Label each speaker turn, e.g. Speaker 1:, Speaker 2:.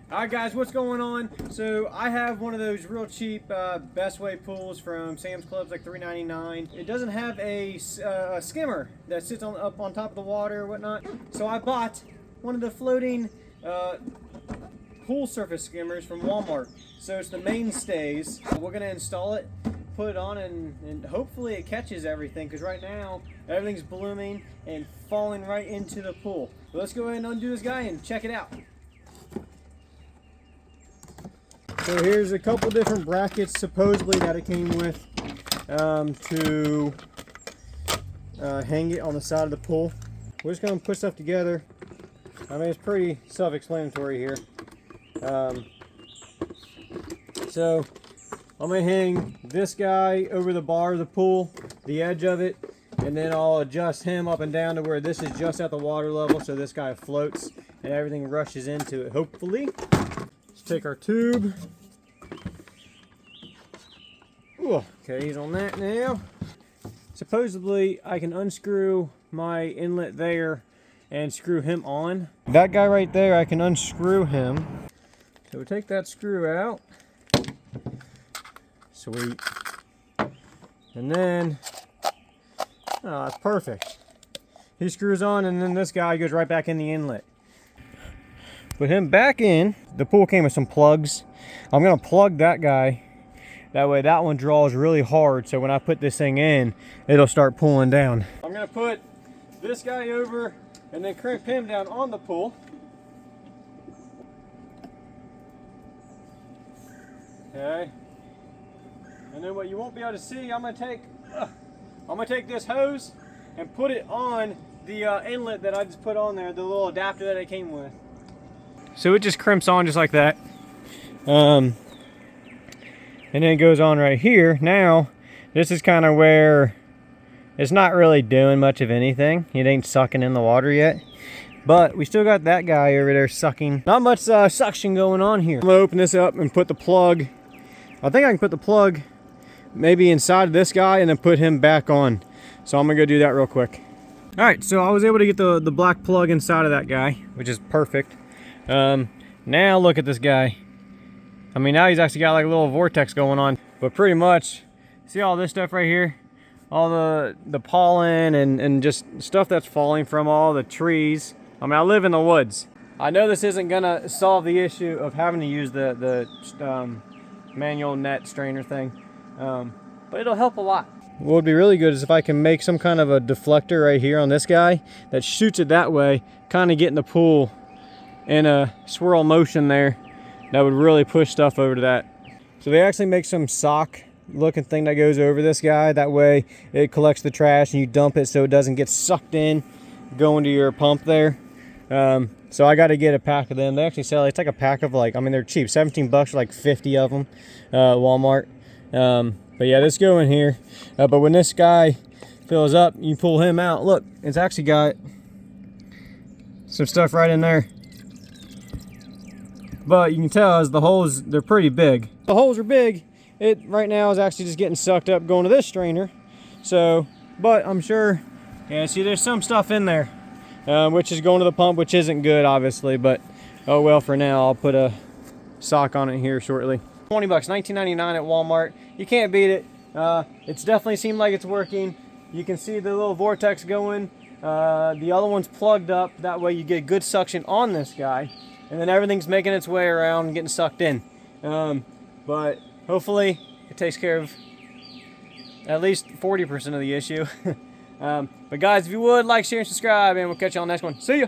Speaker 1: Alright guys, what's going on? So I have one of those real cheap Best Way pools from Sam's Club's, like $3.99. It doesn't have a skimmer that sits up on top of the water or whatnot. So I bought one of the floating pool surface skimmers from Walmart. So it's the Mainstays. We're going to install it, put it on, and hopefully it catches everything, because right now everything's blooming and falling right into the pool. So let's go ahead and undo this guy and check it out. So here's a couple different brackets supposedly that it came with to hang it on the side of the pool. We're just going to put stuff together. I mean, it's pretty self-explanatory here. So I'm going to hang this guy over the bar of the pool, the edge of it, and then I'll adjust him up and down to where this is just at the water level, so this guy floats and everything rushes into it, hopefully. Let's take our tube. Ooh, okay, he's on that now. Supposedly, I can unscrew my inlet there and screw him on. That guy right there, I can unscrew him. So we take that screw out. Sweet. And then, oh, that's perfect. He screws on, and then this guy goes right back in the inlet. Put him back in. The pool came with some plugs. I'm gonna plug that guy. That way that one draws really hard, so when I put this thing in, it'll start pulling down. I'm gonna put this guy over and then crimp him down on the pool. Okay. And then what you won't be able to see, I'm gonna take this hose and put it on the inlet that I just put on there, the little adapter that it came with. So it just crimps on just like that. And then it goes on right here. Now, this is kind of where it's not really doing much of anything. It ain't sucking in the water yet. But we still got that guy over there sucking. Not much suction going on here. I'm gonna open this up and put the plug. I think I can put the plug maybe inside of this guy and then put him back on. So I'm gonna go do that real quick. All right, so I was able to get the black plug inside of that guy, which is perfect. Now look at this guy. I mean, now he's actually got like a little vortex going on. But pretty much, see all this stuff right here? All the pollen and just stuff that's falling from all the trees. I mean, I live in the woods. I know this isn't gonna solve the issue of having to use the manual net strainer thing, but it'll help a lot. What would be really good is if I can make some kind of a deflector right here on this guy that shoots it that way, kind of get in the pool in a swirl motion there. That would really push stuff over to that. So they actually make some sock looking thing that goes over this guy. That way it collects the trash and you dump it so it doesn't get sucked in, going to your pump there. So I got to get a pack of them. They actually sell, it's like a pack of like, I mean, they're cheap, 17 bucks for like 50 of them, Walmart. But yeah, let's go in here. But when this guy fills up, you pull him out. Look, it's actually got some stuff right in there. But you can tell as the holes, they're pretty big. The holes are big. It right now is actually just getting sucked up going to this strainer. So, but I'm sure, yeah, see there's some stuff in there, which is going to the pump, which isn't good obviously, but oh well, for now I'll put a sock on it here shortly. 20 bucks, $19.99 at Walmart. You can't beat it. It's definitely seemed like it's working. You can see the little vortex going. The other one's plugged up. That way you get good suction on this guy. And then everything's making its way around and getting sucked in. But hopefully it takes care of at least 40% of the issue. But guys, if you would, like, share, and subscribe, and we'll catch you on the next one. See ya!